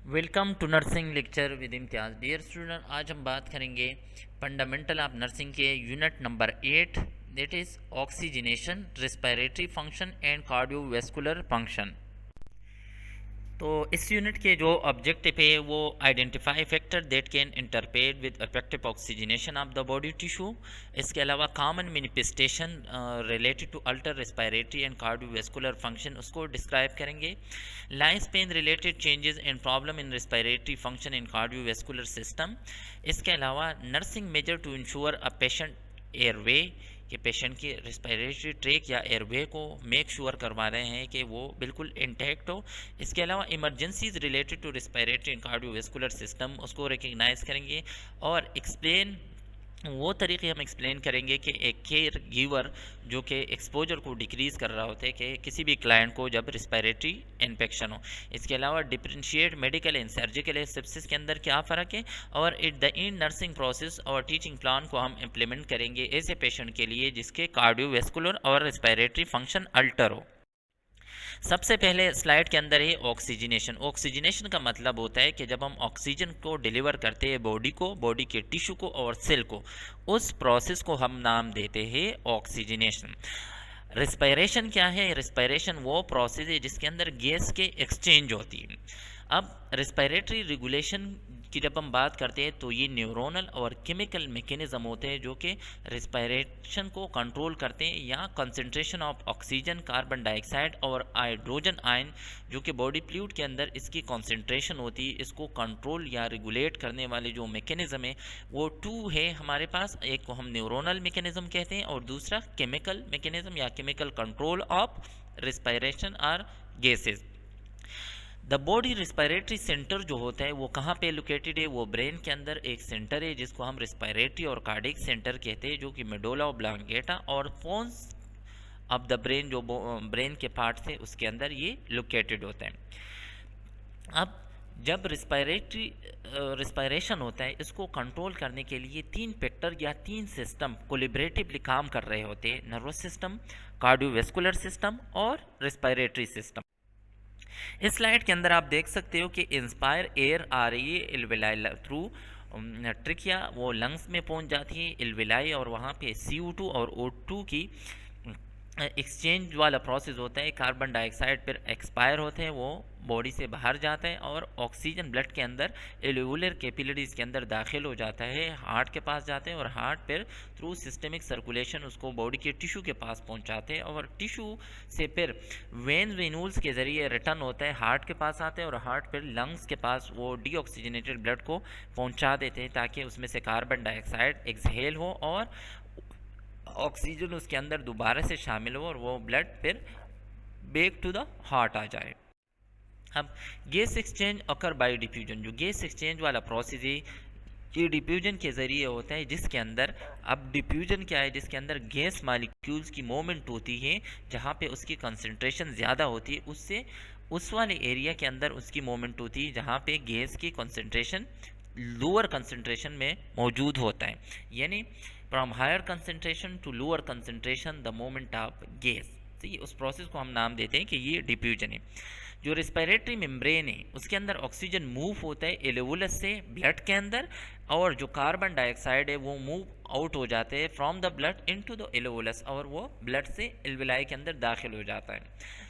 Welcome to nursing lecture with Imtiaz. Dear student, आज हम बात करेंगे फंडामेंटल ऑफ नर्सिंग के unit number 8, that is oxygenation, respiratory function and cardiovascular function. तो इस यूनिट के जो ऑब्जेक्टिव है वो identify factor that can interfere with effective oxygenation of the body tissue. इसके अलावा common manifestation related to alter respiratory and cardiovascular function उसको describe करेंगे। Life span related changes and problem in respiratory function in cardiovascular system. इसके अलावा nursing measure to ensure a patient airway, कि patient की respiratory tract या airway को make sure करवा रहे हैं कि वो बिल्कुल इंटैक्ट हो। इसके अलावा emergencies related to respiratory and cardiovascular system उसको रिकग्नाइज करेंगे और एक्सप्लेन वो तरीके हम एक्सप्लेन करेंगे कि एक केयर गिवर जो कि एक्सपोजर को डिक्रीज़ कर रहा होता है कि किसी भी क्लाइंट को जब रिस्पिरेटरी इन्फेक्शन हो। इसके अलावा differentiate medical and surgical sepsis के अंदर क्या फ़र्क है, और at the in nursing process और टीचिंग प्लान को हम इम्प्लीमेंट करेंगे ऐसे पेशेंट के लिए जिसके कार्डियोवैस्कुलर और रिस्पिरेटरी फंक्शन अल्टर हो। सबसे पहले स्लाइड के अंदर है ऑक्सीजनेशन। ऑक्सीजनेशन का मतलब होता है कि जब हम ऑक्सीजन को डिलीवर करते हैं बॉडी को, बॉडी के टिश्यू को और सेल को, उस प्रोसेस को हम नाम देते हैं ऑक्सीजनेशन। रिस्पिरेशन क्या है? रिस्पिरेशन वो प्रोसेस है जिसके अंदर गैस के एक्सचेंज होती है। अब रिस्पिरेटरी रेगुलेशन की जब हम बात करते हैं तो ये न्यूरोनल और केमिकल मैकेनिज्म होते हैं जो कि रिस्पिरेशन को कंट्रोल करते हैं, या concentration of oxygen, carbon dioxide और हाइड्रोजन आयन जो कि बॉडी फ्लूइड के अंदर इसकी कंसंट्रेशन होती है, इसको कंट्रोल या रेगुलेट करने वाले जो मैकेनिज्म है वो टू है हमारे पास। एक को हम न्यूरोनल मैकेनिज्म कहते हैं और दूसरा केमिकल मैकेनिज्म या केमिकल कंट्रोल ऑफ रिस्पिरेशन और gases. The body respiratory centre जो होता है वो कहाँ पे लोकेटेड है? वो ब्रेन के अंदर एक सेंटर है जिसको हम रिस्पिरेटरी और कार्डियक सेंटर कहते हैं, जो कि मेडुला ऑब्लांगेटा और फोन्स ऑफ द ब्रेन जो ब्रेन के पार्ट है उसके अंदर ये लोकेटेड होता है। अब जब रिस्पिरेशन होता है, इसको कंट्रोल करने के लिए तीन फैक्टर या तीन सिस्टम कोलिब्रेटिवली काम कर रहे होते हैं: नर्वस सिस्टम, कार्डियोवैस्कुलर सिस्टम और रिस्पिरेटरी सिस्टम। इस स्लाइड के अंदर आप देख सकते हो कि इंस्पायर एयर आ रही है एल्वेलाई थ्रू ट्रिकिया, वो लंग्स में पहुंच जाती है एल्वेलाई, और वहाँ पे CO2 और O2 की एक्सचेंज वाला प्रोसेस होता है। कार्बन डाइऑक्साइड फिर एक्सपायर होते हैं, वो बॉडी से बाहर जाता है और ऑक्सीजन ब्लड के अंदर एल्वेओलर कैपिलरीज के अंदर दाखिल हो जाता है, हार्ट के पास जाते हैं और हार्ट फिर थ्रू सिस्टमिक सर्कुलेशन उसको बॉडी के टिश्यू के पास पहुंचाते हैं और टिश्यू से फिर वेन वेन्यूल्स के ज़रिए रिटर्न होता है, हार्ट के पास आते हैं और हार्ट फिर लंग्स के पास वो डीऑक्सीजनेटेड ब्लड को पहुंचा देते हैं ताकि उसमें से कार्बन डाइऑक्साइड एक्सहेल हो और ऑक्सीजन उसके अंदर दोबारा से शामिल हो और वो ब्लड फिर बैक टू द हार्ट आ जाए। अब gas exchange occur by diffusion, जो गैस एक्सचेंज वाला प्रोसेस है ये डिफ्यूजन के ज़रिए होता है, जिसके अंदर अब डिफ्यूजन क्या है, जिसके अंदर गैस मालिक्यूल्स की मूवमेंट होती है, जहाँ पे उसकी कंसंट्रेशन ज़्यादा होती है उससे उस वाले एरिया के अंदर उसकी मूवमेंट होती है जहाँ पे गैस की कंसंट्रेशन लोअर कंसंट्रेशन में मौजूद होता है। यानी from higher concentration to lower concentration the moment of gas. तो ये उस प्रोसेस को हम नाम देते हैं कि ये डिफ्यूजन है। जो रिस्पिरेटरी मेम्ब्रेन है उसके अंदर ऑक्सीजन मूव होता है एल्वेओलस से ब्लड के अंदर, और जो कार्बन डाइऑक्साइड है वो मूव आउट हो जाते हैं from the blood into the alveolus, और वो ब्लड से एल्वेलाई के अंदर दाखिल हो जाता है।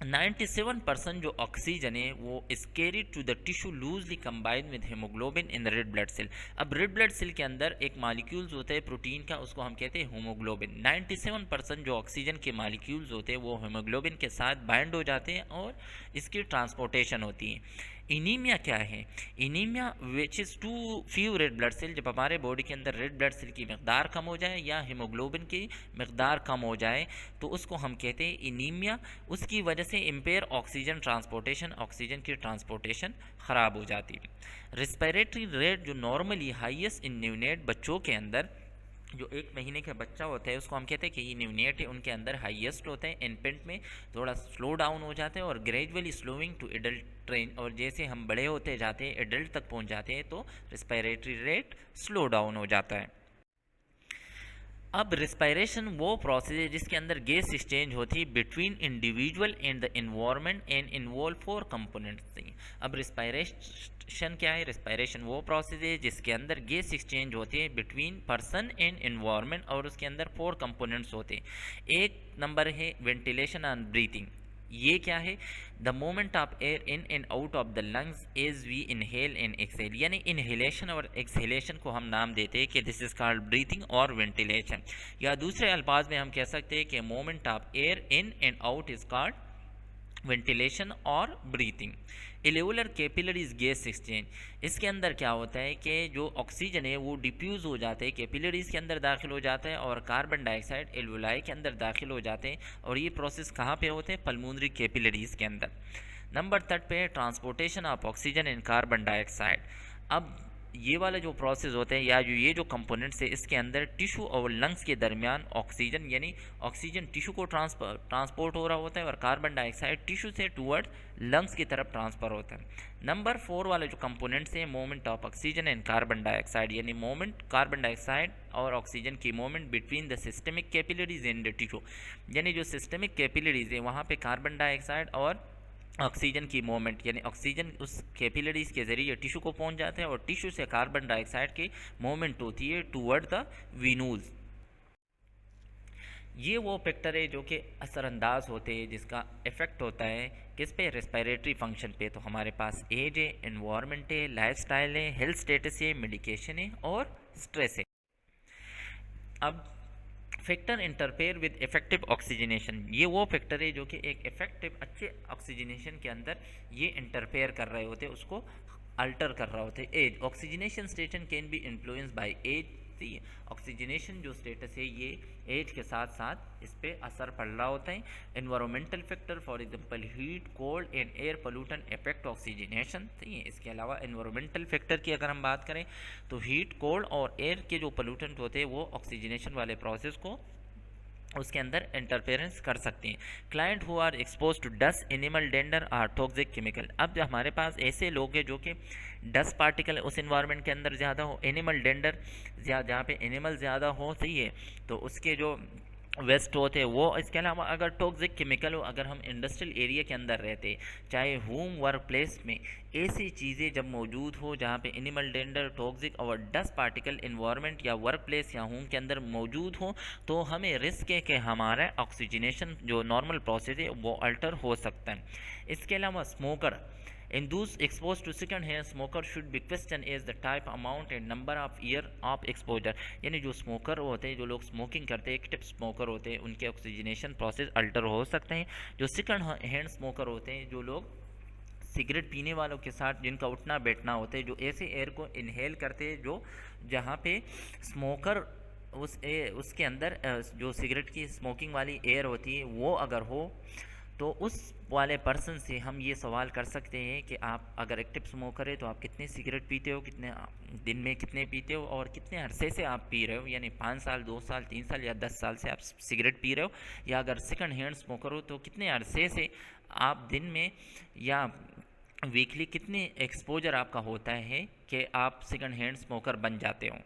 97% जो ऑक्सीजन है वो is carried to the tissue loosely combined with haemoglobin in the red blood cell. अब रेड ब्लड सेल के अंदर एक मालिक्यूल्स होता है प्रोटीन का, उसको हम कहते हैं हेमोग्लोबिन। 97% जो ऑक्सीजन के मालिक्यूल्स होते हैं वो हेमोग्लोबिन के साथ बाइंड हो जाते हैं और इसकी ट्रांसपोर्टेशन होती है। इनीमिया क्या है? Anaemia which is too few red blood cell, जब हमारे बॉडी के अंदर रेड ब्लड सेल की मकदार कम हो जाए या हीमोग्लोबिन की मकदार कम हो जाए तो उसको हम कहते हैं इनीमिया। उसकी वजह से इम्पेयर ऑक्सीजन ट्रांसपोर्टेशन, ऑक्सीजन की ट्रांसपोर्टेशन ख़राब हो जाती है। रिस्पिरेटरी रेट जो नॉर्मली हाईएस्ट इन न्यूनेट बच्चों के अंदर, जो 1 महीने का बच्चा होता है उसको हम कहते हैं कि ये न्यूनेट है, उनके अंदर हाईएस्ट होता है। इन्फेंट में थोड़ा स्लो डाउन हो जाते हैं और gradually slowing to adult train, और जैसे हम बड़े होते जाते हैं एडल्ट तक पहुंच जाते हैं तो रिस्पिरेटरी रेट स्लो डाउन हो जाता है। अब रिस्पायरेशन वो प्रोसेस है जिसके अंदर गैस एक्सचेंज होती है between individual and the environment and involve four components. अब रिस्पायरेशन क्या है? रिस्पायरेशन वो प्रोसेस है जिसके अंदर गैस एक्सचेंज होती है बिटवीन पर्सन एंड इन्वायरमेंट और उसके अंदर फोर कंपोनेंट्स होते हैं। एक नंबर है वेंटिलेशन एंड ब्रीथिंग। ये क्या है? The moment of air in and out of the lungs as we inhale and exhale, यानी इनहेलेशन और एक्सहेलेशन को हम नाम देते हैं कि दिस इज कॉल्ड ब्रीथिंग और वेंटिलेशन, या दूसरे अल्फाज में हम कह सकते हैं कि moment of air in and out is called ventilation और breathing. Alveolar capillaries gas exchange, इसके अंदर क्या होता है कि जो ऑक्सीजन है वो डिफ्यूज़ हो जाते हैं, कैपिलरीज के अंदर दाखिल हो जाता है और कार्बन डाइऑक्साइड एल्वेओलाई के अंदर दाखिल हो जाते हैं, और ये प्रोसेस कहाँ पे होते हैं? पल्मोनरी कैपिलरीज के अंदर। नंबर 3 पे transportation of oxygen and carbon dioxide. अब ये वाला जो प्रोसेस होते हैं या ये जो कंपोनेंट्स है इसके अंदर टिश्यू और लंग्स के दरमियान ऑक्सीजन, यानी ऑक्सीजन टिश्यू को ट्रांसपोर्ट हो रहा होता है और कार्बन डाइऑक्साइड टिश्यू से टूवर्ड लंग्स की तरफ ट्रांसफ़र होता है। नंबर 4 वाले जो कंपोनेंट्स हैं moment of oxygen and carbon dioxide, यानी मोमेंट कार्बन डाइऑक्साइड और ऑक्सीजन की moment between the systemic capillaries and the tissue, यानी जो सिस्टमिक कैपिलरीज है वहाँ पे कार्बन डाइऑक्साइड और ऑक्सीजन की मूवमेंट, यानी ऑक्सीजन उस कैपिलरीज के ज़रिए टिश्यू को पहुंच जाते हैं और टिश्यू से कार्बन डाइऑक्साइड की मूवमेंट होती है टूवर्ड द वीनूज। ये वो फैक्टर है जो कि असरअंदाज होते हैं, जिसका इफ़ेक्ट होता है किस पे? रेस्पिरेटरी फंक्शन पे। तो हमारे पास एज है, एनवायरनमेंट है, लाइफस्टाइल है, हेल्थ स्टेटस है, मेडिकेशन है और स्ट्रेस है। अब factor interfere with effective oxygenation, ये वो फैक्टर है जो कि एक इफेक्टिव अच्छे ऑक्सीजनेशन के अंदर ये इंटरफेयर कर रहे होते हैं, उसको अल्टर कर रहे होते हैं। Age, oxygenation status can be influence by age. Oxygenation जो स्टेटस है ये एज के साथ साथ इस पर असर पड़ रहा होता है। Environmental factor for example heat, cold and air pollution effect oxygenation. सही है। इसके अलावा एनवायरमेंटल फैक्टर की अगर हम बात करें तो हीट, कोल्ड और एयर के जो पोल्यूटेंट होते हैं वो ऑक्सीजनेशन वाले प्रोसेस को उसके अंदर इंटरफेरेंस कर सकते हैं। Client who are expose to dust, animal dander or toxic chemical. अब हमारे पास ऐसे लोग हैं जो कि डस्ट पार्टिकल उस इन्वायरमेंट के अंदर ज़्यादा हो, एनिमल डेंडर जहाँ पे एनिमल ज़्यादा हो, सही है, तो उसके जो वेस्ट होते हैं वो। इसके अलावा अगर टॉक्सिक केमिकल हो, अगर हम इंडस्ट्रियल एरिया के अंदर रहते चाहे होम वर्क प्लेस में, ऐसी चीज़ें जब मौजूद हो जहाँ पे एनिमल डेंडर, टॉक्सिक और डस्ट पार्टिकल इन्वायरमेंट या वर्क प्लेस या होम के अंदर मौजूद हो, तो हमें रिस्क है कि हमारा ऑक्सीजनेशन जो नॉर्मल प्रोसेस है वो अल्टर हो सकता है। इसके अलावा smoker, in those exposed to second hand smoker should be questioned as the type, amount and number of year of exposure। यानी जो स्मोकर होते हैं, जो लोग स्मोकिंग करते हैं, एक्टिव स्मोकर होते हैं, उनके ऑक्सीजनेशन प्रोसेस अल्टर हो सकते हैं। जो सेकंड हैंड स्मोकर होते हैं, जो लोग सिगरेट पीने वालों के साथ जिनका उठना बैठना होता है, जो ऐसे एयर को इनहेल करते हैं जो जहाँ पे स्मोकर उसके अंदर जो सिगरेट की स्मोकिंग वाली एयर होती है वो अगर हो, तो उस वाले पर्सन से हम ये सवाल कर सकते हैं कि आप अगर एक्टिव स्मोकर है तो आप कितने सिगरेट पीते हो, कितने दिन में कितने पीते हो और कितने अरसे से आप पी रहे हो, यानी 5 साल, 2 साल, 3 साल या 10 साल से आप सिगरेट पी रहे हो, या अगर सेकंड हैंड स्मोकर हो तो कितने अरसे से आप दिन में या वीकली कितने एक्सपोजर आपका होता है कि आप सेकंड हैंड स्मोकर बन जाते हो।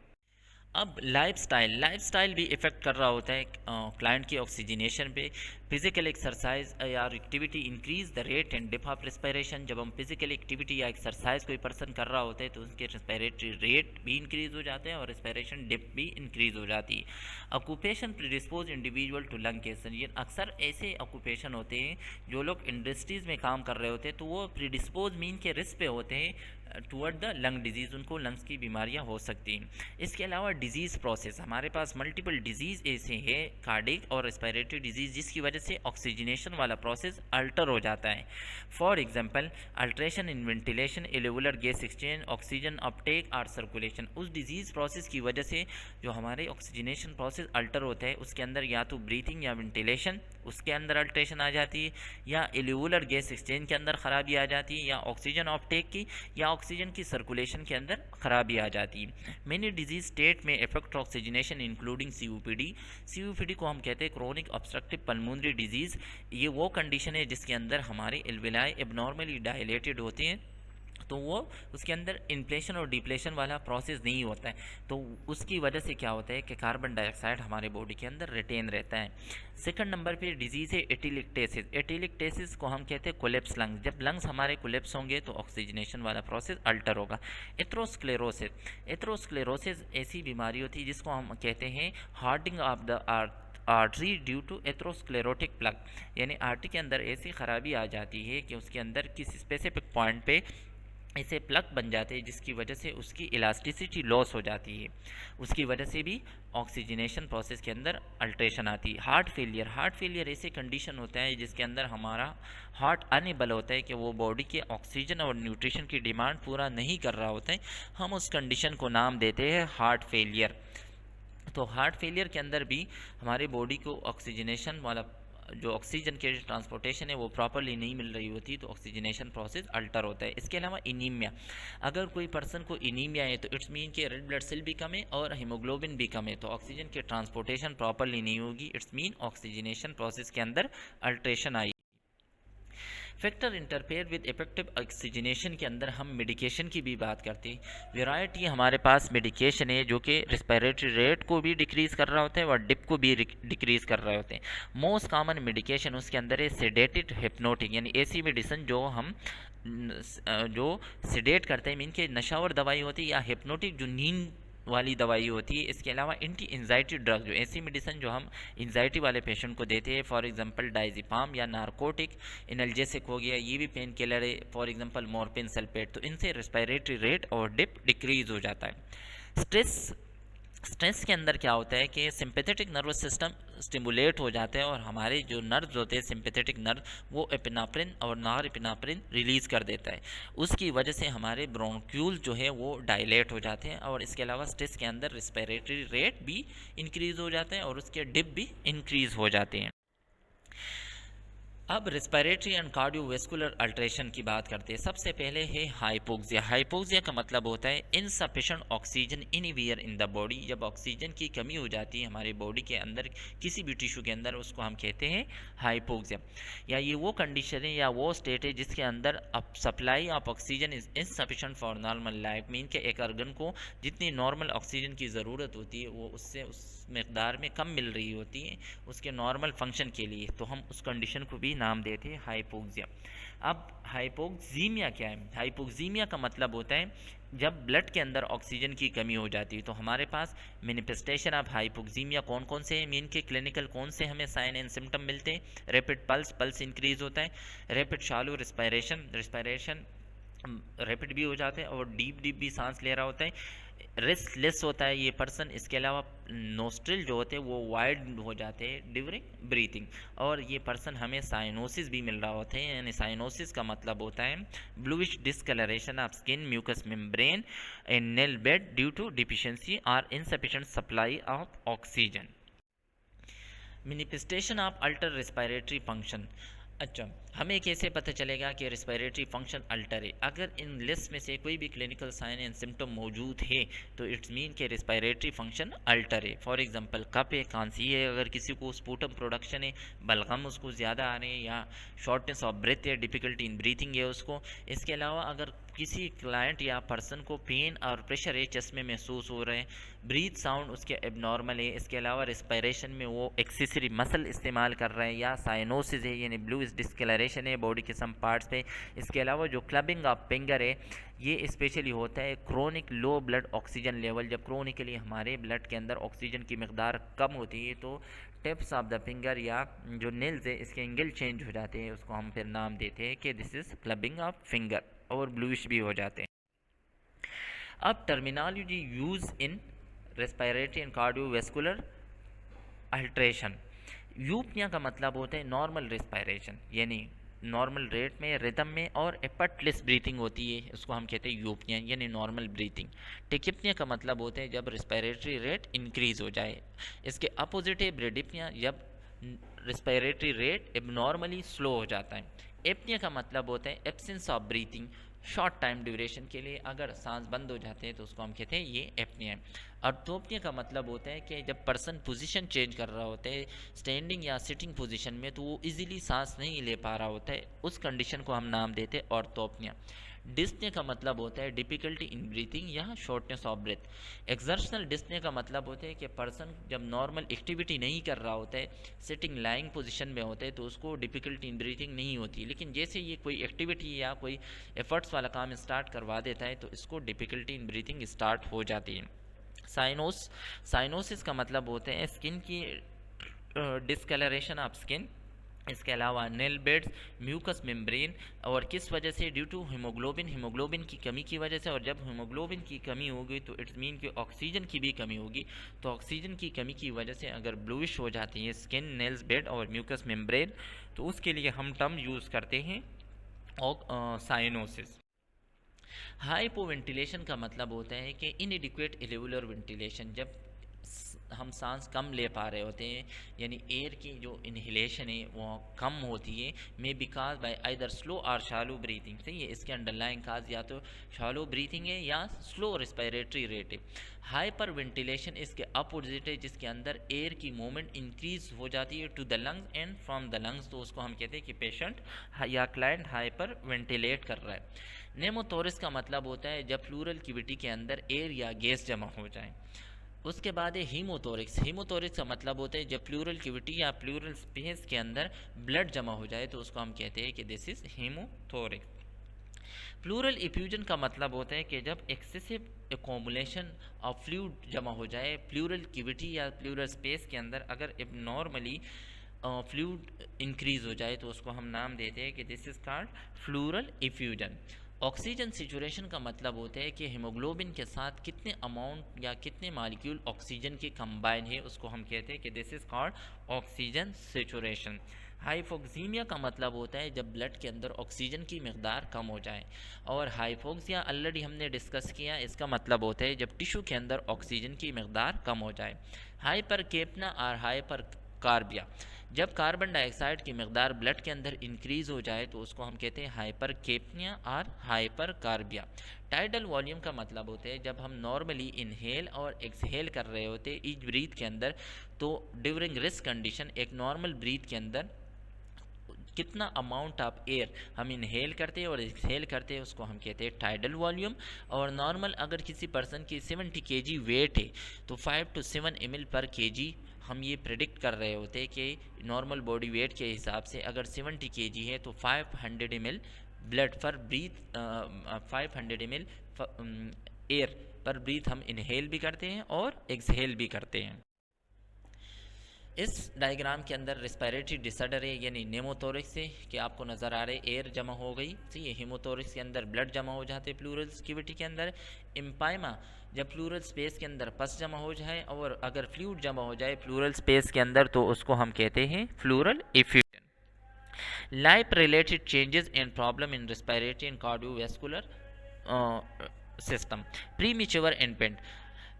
अब लाइफस्टाइल भी इफ़ेक्ट कर रहा होता है क्लाइंट की ऑक्सीजनेशन पे। फिजिकल एक्सरसाइज या activity increase the rate and depth of respiration. जब हम फिजिकल एक्टिविटी या एक्सरसाइज कोई पर्सन कर रहा होता है तो उसके रेस्पिरेटरी रेट भी इंक्रीज हो जाते हैं और रेस्पिरेशन डिप भी इंक्रीज हो जाती है। Occupation predispose individual to lung cancer, ये अक्सर ऐसे ऑक्यूपेशन होते हैं जो लोग इंडस्ट्रीज़ में काम कर रहे होते हैं तो वो प्रीडिस्पोज मीन के रिस्क पे होते हैं टूवर्ड द लंग डिजीज़, उनको लंग्स की बीमारियां हो सकती हैं। इसके अलावा डिजीज़ प्रोसेस, हमारे पास मल्टीपल डिजीज़ ऐसे हैं कार्डिक और रेस्पिरेटरी डिजीज़ जिसकी वजह से ऑक्सीजनेशन वाला प्रोसेस अल्टर हो जाता है। For example alteration in ventilation, एल्वेओलर gas exchange, oxygen Uptake और सर्कुलेशन। उस डिजीज़ प्रोसेस की वजह से जो हमारे ऑक्सीजनेशन प्रोसेस अल्टर होता है उसके अंदर या तो ब्रीथिंग या वेंटिलेशन उसके अंदर अल्ट्रेशन आ जाती है, या एल्वेओलर गैस एक्सचेंज के अंदर ख़राबी आ जाती है, या ऑक्सीजन अपटेक की या ऑक्सीजन की सर्कुलेशन के अंदर खराबी आ जाती है। मेनी डिजीज स्टेट में इफेक्ट ऑक्सीजनेशन इंक्लूडिंग सीओपीडी को हम कहते हैं क्रोनिक ऑब्स्ट्रक्टिव पल्मोनरी डिजीज़। ये वो कंडीशन है जिसके अंदर हमारे एल्वेलाई एबनॉर्मली डायलेटेड होते हैं तो वो उसके अंदर इन्फ्लेशन और डिप्लेशन वाला प्रोसेस नहीं होता है, तो उसकी वजह से क्या होता है कि कार्बन डाइऑक्साइड हमारे बॉडी के अंदर रिटेन रहता है। सेकंड नंबर पे डिजीज़ है एटिलिक्टेसिस। एटिलिक्टेसिस को हम कहते हैं कोलेप्स लंग्स। जब लंग्स हमारे कोलेप्स होंगे तो ऑक्सीजनेशन वाला प्रोसेस अल्टर होगा। एथ्रोस्क्लेरोसिस। एथ्रोस्क्लेरोसिस ऐसी बीमारी होती है जिसको हम कहते हैं hardening of the artery due to atherosclerotic plug, यानी आर्टरी के अंदर ऐसी खराबी आ जाती है कि उसके अंदर किसी स्पेसिफिक पॉइंट पे ऐसे प्लग बन जाते हैं जिसकी वजह से उसकी इलास्टिसिटी लॉस हो जाती है, उसकी वजह से भी ऑक्सीजनेशन प्रोसेस के अंदर अल्ट्रेशन आती है। Heart failure. हार्ट फेलियर ऐसे कंडीशन होता है जिसके अंदर हमारा हार्ट अनेबल होता है कि वो बॉडी के ऑक्सीजन और न्यूट्रिशन की डिमांड पूरा नहीं कर रहा होता है, हम उस कंडीशन को नाम देते हैं हार्ट फेलियर। तो हार्ट फेलियर के अंदर भी हमारे बॉडी को ऑक्सीजनेशन वाला जो ऑक्सीजन के ट्रांसपोर्टेशन है वो प्रॉपरली नहीं मिल रही होती, तो ऑक्सीजनेशन प्रोसेस अल्टर होता है। इसके अलावा इनीमिया। अगर कोई पर्सन को इनीमिया है तो इट्स मीन कि रेड ब्लड सेल भी कम है और हीमोग्लोबिन भी कम है, तो ऑक्सीजन के ट्रांसपोर्टेशन प्रॉपरली नहीं होगी, इट्स मीन ऑक्सीजनेशन प्रोसेस के अंदर alteration I. Factor interfere with effective oxygenation के अंदर हम मेडिकेशन की भी बात करते हैं। वेराइटी हमारे पास मेडिकेशन है जो कि रिस्पिरेटरी रेट को भी डिक्रीज़ कर रहा होता है और डिप को भी डिक्रीज़ कर रहे होते हैं। मोस्ट कॉमन मेडिकेशन उसके अंदर है सेडेटेड हिप्नोटिक, यानी ऐसी मेडिसिन जो हम जो सेडेट करते हैं, मीन के नशावर दवाई होती है, या हिप्नोटिक जो नींद वाली दवाई होती है। इसके अलावा एंटी एंजाइटी ड्रग, जो ऐसी मेडिसिन जो हम एंजाइटी वाले पेशेंट को देते हैं, फॉर एग्जांपल डायजिपाम या नारकोटिक, एनाल्जेसिक हो गया, ये भी पेन किलर है, फॉर एग्जांपल मॉर्फिन सल्फेट, तो इनसे रेस्पिरेटरी रेट और डिप डिक्रीज हो जाता है। स्ट्रेस के अंदर क्या होता है कि सिंपैथेटिक नर्वस सिस्टम स्टिमुलेट हो जाता है और हमारे जो नर्व्स होते हैं सिंपैथेटिक नर्व वो एपिनेफ्रिन और नॉर एपिनेफ्रिन रिलीज़ कर देता है, उसकी वजह से हमारे ब्रोंक्यूल जो है वो डायलेट हो जाते हैं, और इसके अलावा स्ट्रेस के अंदर रिस्पिरेटरी रेट भी इंक्रीज़ हो जाता है और उसके डिप भी इंक्रीज़ हो जाते हैं। अब रेस्पिरेटरी एंड कार्डियोवैस्कुलर अल्ट्रेशन की बात करते हैं। सबसे पहले है हाइपोक्सिया। हाइपोक्सिया का मतलब होता है insufficient oxygen anywhere in the body. जब ऑक्सीजन की कमी हो जाती है हमारे बॉडी के अंदर किसी भी टिश्यू के अंदर, उसको हम कहते हैं हाइपोक्सिया। या ये वो कंडीशन है या वो स्टेट है जिसके अंदर अब supply of oxygen is insufficient for normal life, mean के एक ऑर्गन को जितनी नॉर्मल ऑक्सीजन की ज़रूरत होती है वो उससे उस मकदार में कम मिल रही होती है उसके नॉर्मल फंक्शन के लिए, तो हम उस कंडीशन को भी नाम देते हैं हाइपोक्सिया। अब हाइपोक्सीमिया क्या है? हाइपोक्सीमिया का मतलब होता है जब ब्लड के अंदर ऑक्सीजन की कमी हो जाती है। तो हमारे पास मैनिफेस्टेशन ऑफ हाइपोक्सीमिया कौन कौन से हैं, मीन के क्लिनिकल कौन से हमें साइन एंड सिम्टम मिलते हैं? रैपिड पल्स इंक्रीज होता है, रैपिड शालो रिस्पिरेशन रैपिड भी हो जाता है और डीप भी सांस ले रहा होता है, रेस्टलेस होता है ये पर्सन। इसके अलावा नोस्ट्रिल जो होते हैं वो वाइड हो जाते हैं ड्यूरिंग ब्रीथिंग, और ये पर्सन हमें साइनोसिस भी मिल रहा होता है। यानी साइनोसिस का मतलब होता है bluish discolouration of skin, mucous membrane and nail bed due to deficiency और insufficient supply of oxygen. Manifestation of alter respiratory function. अच्छा, हमें कैसे पता चलेगा कि रेस्पिरेटरी फंक्शन अल्टर है? अगर इन लिस्ट में से कोई भी क्लिनिकल साइन एंड सिम्टम मौजूद है तो इट्स मीन कि रेस्पिरेटरी फंक्शन अल्टर है। फॉर एग्जांपल कफ है, खांसी है, अगर किसी को स्पूटम प्रोडक्शन है, बलगम उसको ज़्यादा आ रहे हैं, या शॉर्टनेस ऑफ ब्रेथ है, डिफ़िकल्टी इन ब्रीथिंग है उसको। इसके अलावा अगर किसी क्लाइंट या पर्सन को पेन और प्रेशर है चेस्ट में महसूस हो रहे हैं, ब्रीथ साउंड उसके एबनॉर्मल है, इसके अलावा रेस्पिरेशन में वो एक्सेसरी मसल इस्तेमाल कर रहे हैं, या साइनोसिस है यानी ब्लू डिस्कलरेशन है बॉडी के सम पार्ट्स पे। इसके अलावा जो क्लबिंग ऑफ फिंगर है ये स्पेशली होता है chronic low blood oxygen level. जब क्रोनिकली हमारे ब्लड के अंदर ऑक्सीजन की मकदार कम होती है तो टिप्स ऑफ द फिंगर या जो नेल्स है इसके एंगल चेंज हो जाते हैं, उसको हम फिर नाम देते हैं कि this is clubbing of finger, और ब्लूइश भी हो जाते हैं। अब terminology use in respiratory and cardiovascular alteration. यूपनिया का मतलब होता है नॉर्मल रेस्पिरेशन, यानी नॉर्मल रेट में, रिदम में, और एफर्टलेस ब्रीथिंग होती है, उसको हम कहते हैं यूपनिया यानी नॉर्मल ब्रीथिंग। टेकिपनिया का मतलब होता है जब रेस्पिरेटरी रेट इंक्रीज हो जाए। इसके अपोजिट है ब्रेडिपनिया, जब रेस्पिरेटरी रेट एबनॉर्मली स्लो हो जाता है। एपनिया का मतलब होता है absence of breathing short time duration के लिए, अगर सांस बंद हो जाते हैं तो उसको हम कहते हैं ये एपनिया है। और टोपनिया का मतलब होता है कि जब पर्सन पोजीशन चेंज कर रहा होता है स्टैंडिंग या सिटिंग पोजीशन में, तो वो इजीली सांस नहीं ले पा रहा होता है, उस कंडीशन को हम नाम देते हैं ऑर्थोपनिया। डिस्ने का मतलब होता है डिफिकल्टी इन ब्रीथिंग या shortness of breath. Exertional dyspnoea का मतलब होता है कि पर्सन जब नॉर्मल एक्टिविटी नहीं कर रहा होता है, सिटिंग लाइंग पोजीशन में होता है, तो उसको डिफिकल्टी इन ब्रीथिंग नहीं होती। लेकिन जैसे ये कोई एक्टिविटी या कोई एफर्ट्स वाला काम स्टार्ट करवा देता है तो इसको डिफिकल्टी इन ब्रीथिंग स्टार्ट हो जाती है। साइनोसिस का मतलब होते हैं स्किन की डिस्कलरेशन ऑफ स्किन। इसके अलावा नेल बेड्स, म्यूकस मेम्ब्रेन, और किस वजह से? ड्यू टू हीमोग्लोबिन की कमी की वजह से। और जब हीमोग्लोबिन की कमी होगी तो इट्स मीन कि ऑक्सीजन की भी कमी होगी। तो ऑक्सीजन की कमी की वजह से अगर ब्लूइश हो जाती है स्किन, नेल्स बेड और म्यूकस मेम्ब्रेन, तो उसके लिए हम टर्म यूज़ करते हैं साइनोसिस। हाइपोवेंटिलेशन का मतलब होता है कि इनएडिक्वेट एल्वेओलर वेंटिलेशन, जब हम सांस कम ले पा रहे होते हैं, यानी एयर की जो इनहेलेशन है वो कम होती है, may be cause by either slow और शालो ब्रीथिंग। सही है, इसके अंडरलाइन काज या तो शालो ब्रीथिंग है या स्लो रिस्पिरेटरी रेट है। हाइपर वेंटिलेशन इसके अपोजिट है, जिसके अंदर एयर की मूवमेंट इंक्रीज हो जाती है to the lungs and from the lungs, तो उसको हम कहते हैं कि पेशेंट या क्लाइंट हाइपर वेंटिलेट कर रहा है। नेमोथोरिस का मतलब होता है जब प्लूरल कैविटी के अंदर एयर या गैस जमा हो जाए। उसके बाद है हीमोथोरिक्स। हीमोथोरिक्स का मतलब होता है जब प्लूरल कैविटी या प्लूरल स्पेस के अंदर ब्लड जमा हो जाए, तो उसको हम कहते हैं कि दिस इज हीमोथोरिक्स। प्लूरल इफ्यूजन का मतलब होता है कि जब एक्सेसिव एकोमुलेशन ऑफ फ्लूइड जमा हो जाए प्लूरल कैविटी या प्लूरल स्पेस के अंदर, अगर नॉर्मली फ्लूइड इंक्रीज हो जाए तो उसको हम नाम देते हैं कि this is called pleural effusion. Oxygen saturation का मतलब होता है कि हीमोग्लोबिन के साथ कितने अमाउंट या कितने मॉलिक्यूल ऑक्सीजन के कंबाइन है, उसको हम कहते हैं कि this is called oxygen saturation. Hypoxaemia का मतलब होता है जब ब्लड के अंदर ऑक्सीजन की मकदार कम हो जाए। और हाइपोक्सिया ऑलरेडी हमने डिस्कस किया, इसका मतलब होता है जब टिश्यू के अंदर ऑक्सीजन की मकदार कम हो जाए। हाइपरकेपना और हाइपर कार्बिया, जब कार्बन डाइऑक्साइड की मकदार ब्लड के अंदर इंक्रीज हो जाए तो उसको हम कहते हैं हाइपरकेपनिया और हाइपरकार्बिया। टाइडल वॉल्यूम का मतलब होता है जब हम नॉर्मली इनहेल और एक्सहेल कर रहे होते हैं ईच ब्रीथ के अंदर, तो ड्यूरिंग रिस्क कंडीशन एक नॉर्मल ब्रीथ के अंदर कितना अमाउंट ऑफ एयर हम इनहेल करते हैं और एक्सहेल करते हैं, उसको हम कहते हैं टाइडल वॉल्यूम। और नॉर्मल अगर किसी पर्सन की 70 kg वेट है तो 5 to 7 ml पर kg हम ये प्रेडिक्ट कर रहे होते हैं कि नॉर्मल बॉडी वेट के हिसाब से अगर 70 kg है तो 500 ml ब्लड पर ब्रीथ 500 ml एयर पर ब्रीथ हम इनहेल भी करते हैं और एक्सहेल भी करते हैं। इस डायग्राम के अंदर रिस्पिरेटरी डिसऑर्डर है, यानी नेमोथोरिक्स है कि आपको नज़र आ रहे एयर जमा हो गई, सही है। हीमोथोरिक्स के अंदर ब्लड जमा हो जाते प्लूरल कैविटी के अंदर। इम्पाइमा, जब प्लूरल स्पेस के अंदर पस जमा हो जाए और अगर फ्लूइड जमा हो जाए प्लूरल स्पेस के अंदर, तो उसको हम कहते हैं pleural effusion. Life related changes and problem in respiratory and cardiovascular system. Premature infant,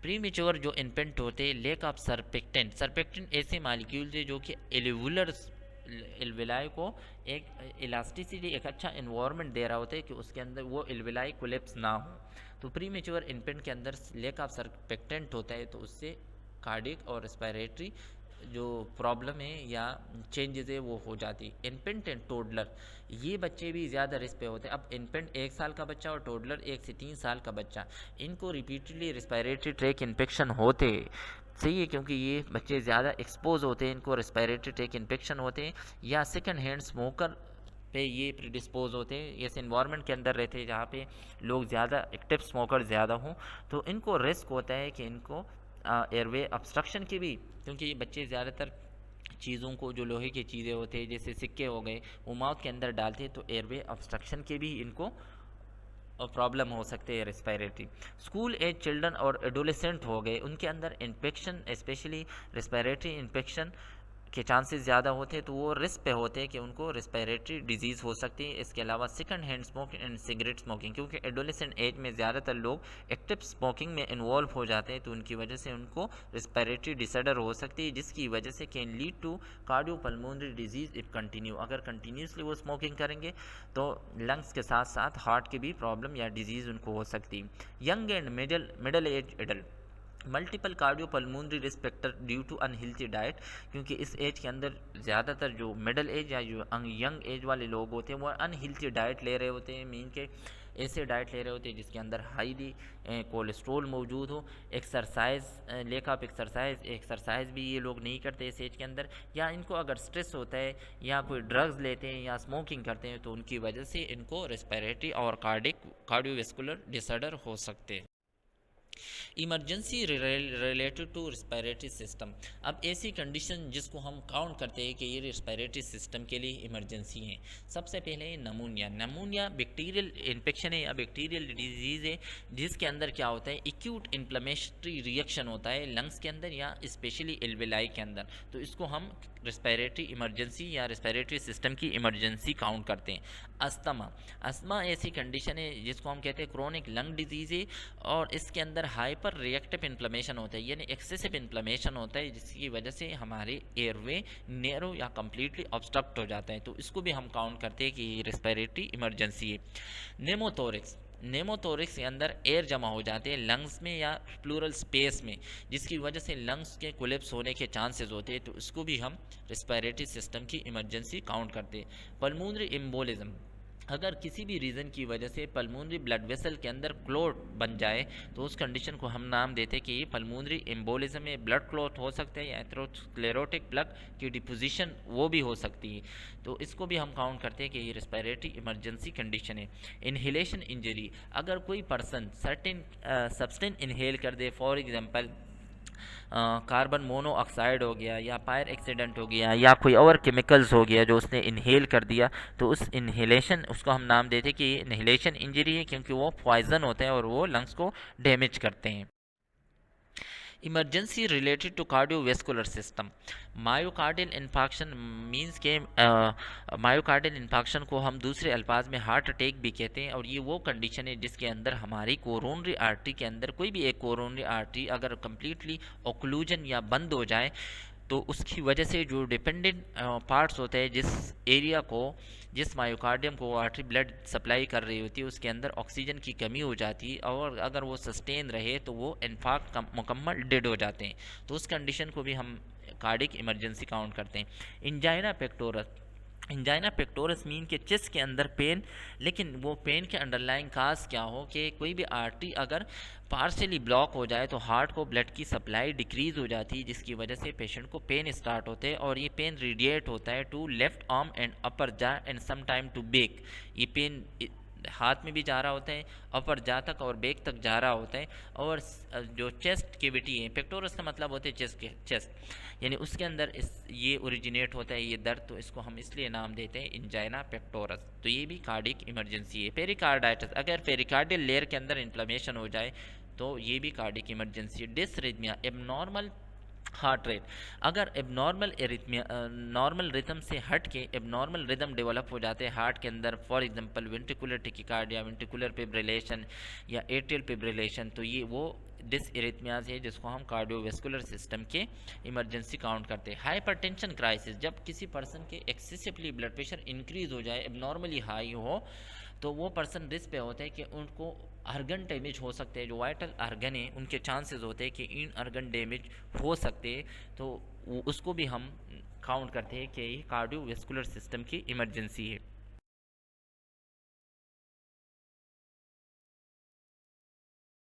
premature जो इन्फेंट होते हैं, लेक ऑफ सरपेक्टेंट ऐसे मालिक्यूल्स है जो कि एल्वेलर एल्वेलाई को एक इलास्टिसिटी, एक अच्छा इन्वायरमेंट दे रहा होता है कि उसके अंदर वो एल्वेलाई कोलेप्स ना हो। तो प्रीमेच्योर इन्फेंट के अंदर लेक ऑफ सरपेक्टेंट होता है, तो उससे कार्डियक और रेस्पिरेटरी जो प्रॉब्लम है या चेंजेस है वो हो जाती। इन्फेंट एंड टोडलर, ये बच्चे भी ज़्यादा रिस्क पे होते हैं। अब इन्फेंट 1 साल का बच्चा और टोडलर 1 से 3 साल का बच्चा, इनको रिपीटेडली रिस्पिरेटरी ट्रैक इन्फेक्शन होते हैं, सही है, क्योंकि ये बच्चे ज़्यादा एक्सपोज होते हैं, इनको रिस्पिरेटरी ट्रैक इन्फेक्शन होते हैं। या सेकंड हैंड स्मोकर पे ये प्रिडिस्पोज होते हैं, ऐसे इन्वायरमेंट के अंदर रहते हैं जहाँ पे लोग ज़्यादा एक्टिव स्मोकर ज़्यादा हों, तो इनको रिस्क होता है कि इनको एयरवे ऑब्स्ट्रक्शन की भी, क्योंकि ये बच्चे ज़्यादातर चीज़ों को, जो लोहे की चीज़ें होते हैं जैसे सिक्के हो गए, वो माउथ के अंदर डालते हैं, तो एयरवे ऑब्स्ट्रक्शन के भी इनको प्रॉब्लम हो सकते हैं रेस्पिरेटरी। स्कूल एज चिल्ड्रन और एडोलेसेंट हो गए, उनके अंदर इन्फेक्शन, स्पेशली रेस्पिरेटरी इन्फेक्शन के चांसेस ज़्यादा होते हैं, तो वो रिस्क पे होते हैं कि उनको रेस्पिरेटरी डिजीज़ हो सकती है। इसके अलावा second hand smoking and cigarette smoking, क्योंकि एडोलेसेंट एज में ज़्यादातर लोग एक्टिव स्मोकिंग में इन्वॉल्व हो जाते हैं, तो उनकी वजह से उनको रेस्पिरेटरी डिसऑर्डर हो सकती है, जिसकी वजह से can lead to cardiopulmonary disease if continue. अगर कंटिन्यूसली वो स्मोकिंग करेंगे तो लंग्स के साथ साथ हार्ट की भी प्रॉब्लम या डिजीज़ उनको हो सकती है। Young and middle age adult, multiple cardiopulmonary risk factor due to unhealthy diet, क्योंकि इस एज के अंदर ज़्यादातर जो मिडल एज या जो यंग एज वाले लोग होते हैं वो अनहेल्थी डाइट ले रहे होते हैं, मीन के ऐसे डाइट ले रहे होते हैं जिसके अंदर हाईली कोलेस्ट्रोल मौजूद हो, लैक ऑफ एक्सरसाइज भी ये लोग नहीं करते इस एज के अंदर, या इनको अगर स्ट्रेस होता है या कोई ड्रग्स लेते हैं या स्मोकिंग करते हैं तो उनकी वजह से इनको रेस्पिरेटरी और कार्डियोवैस्कुलर डिसऑर्डर हो सकते हैं। Emergency related to respiratory system, अब ऐसी कंडीशन जिसको हम काउंट करते हैं कि ये रिस्पायरेटरी सिस्टम के लिए इमरजेंसी है। सबसे पहले नमूनिया बैक्टीरियल इन्फेक्शन है या बैक्टीरियल डिजीज़ है जिसके अंदर क्या होता है, एक्यूट इन्फ्लेमेटरी रिएक्शन होता है लंग्स के अंदर या स्पेशली एल्वेलाई के अंदर, तो इसको हम रेस्पिरेटरी इमरजेंसी या रेस्पिरेटरी सिस्टम की इमरजेंसी काउंट करते हैं। अस्थमा ऐसी कंडीशन है जिसको हम कहते हैं क्रोनिक लंग डिजीज़ है और इसके अंदर हाइपर रिएक्टिव इन्फ्लेमेशन होता है, यानी एक्सेसिव इन्फ्लेमेशन होता है जिसकी वजह से हमारे एयरवे नैरो या कम्प्लीटली ऑब्स्ट्रक्ट हो जाता है, तो इसको भी हम काउंट करते हैं कि ये रेस्पिरेटरी इमरजेंसी है। नेमोथोरिक्स के अंदर एयर जमा हो जाते हैं लंग्स में या प्लूरल स्पेस में, जिसकी वजह से लंग्स के कोलेप्स होने के चांसेस होते हैं, तो इसको भी हम रेस्पिरेटरी सिस्टम की इमरजेंसी काउंट करते हैं। पल्मोनरी एम्बोलिज्म, अगर किसी भी रीज़न की वजह से पल्मोनरी ब्लड वेसल के अंदर क्लॉट बन जाए तो उस कंडीशन को हम नाम देते हैं कि ये पल्मोनरी एम्बोलिज्म में ब्लड क्लॉट हो सकता है या एथेरोस्क्लेरोटिक प्लग की डिपोजिशन वो भी हो सकती है, तो इसको भी हम काउंट करते हैं कि ये रेस्पिरेटरी इमरजेंसी कंडीशन है। इनहेलेशन इंजरी, अगर कोई पर्सन सर्टेन सब्सटेंस इनहेल कर दे, फॉर एग्जांपल कार्बन मोनोऑक्साइड हो गया या फायर एक्सीडेंट हो गया या कोई और केमिकल्स हो गया जो उसने इनहेल कर दिया, तो उस इनहेलेशन उसको हम नाम देते कि इनहेलेशन इंजरी है, क्योंकि वो पॉइजन होता है और वो लंग्स को डैमेज करते हैं। Emergency related to cardiovascular system, myocardial infarction means के मायोकार्डियल इन्फाक्शन को हम दूसरे अल्फाज में हार्ट अटैक भी कहते हैं, और ये वो कंडीशन है जिसके अंदर हमारी कोरोनरी आर्टरी के अंदर कोई भी एक कोरोनरी आर्टरी अगर कम्प्लीटली ऑक्लूजन या बंद हो जाए तो उसकी वजह से जो डिपेंडेंट पार्ट्स होते हैं जिस मायोकार्डियम को आर्टरी ब्लड सप्लाई कर रही होती है उसके अंदर ऑक्सीजन की कमी हो जाती है और अगर वो सस्टेन रहे तो वो इन्फाक्ट मुकम्मल डेड हो जाते हैं, तो उस कंडीशन को भी हम कार्डिक इमरजेंसी काउंट करते हैं। इंजाइना पेक्टोरस मीन के चेस्ट के अंदर पेन, लेकिन वो पेन के अंडरलाइंग काज क्या हो कि कोई भी आर्टरी अगर पार्शियली ब्लॉक हो जाए तो हार्ट को ब्लड की सप्लाई डिक्रीज़ हो जाती है, जिसकी वजह से पेशेंट को पेन स्टार्ट होते हैं और ये पेन रेडिएट होता है to left arm and upper jaw and some time to back. ये पेन हाथ में भी जा रहा होता है, अपर जा तक और बैक तक जा रहा होता है, और जो चेस्ट कैविटी है, पेक्टोरस का मतलब होता है चेस्ट यानी उसके अंदर ये ओरिजिनेट होता है ये दर्द, तो इसको हम इसलिए नाम देते हैं इंजाइना पेक्टोरस, तो ये भी कार्डिक इमरजेंसी है। पेरिकार्डाइटिस, अगर पेरिकार्डियल लेयर के अंदर इन्फ्लेमेशन हो जाए तो ये भी कार्डिक इमरजेंसी है। डिसरिथमिया, एबनॉर्मल हार्ट रेट, अगर नॉर्मल रिदम से हट के एबनॉर्मल रिदम डेवलप हो जाते हैं हार्ट के अंदर, for example ventricular tachycardia, ventricular fibrillation या एट्रियल फिब्रिलेशन, तो ये वो डिसइरिथमियाज है जिसको हम कार्डियोवैस्कुलर सिस्टम के इमरजेंसी काउंट करते हैं। हाइपरटेंशन क्राइसिस, जब किसी पर्सन के एक्सेसिवली ब्लड प्रेशर इंक्रीज हो जाए, एबनॉर्मली हाई हो, तो वो पर्सन रिस्क पे होता है कि उनको अर्गन डैमेज हो सकते हैं, जो वाइटल अर्गन है उनके चांसेस होते हैं कि इन अर्गन डैमेज हो सकते हैं, तो उसको भी हम काउंट करते हैं कि कार्डियोवैस्कुलर सिस्टम की इमरजेंसी है।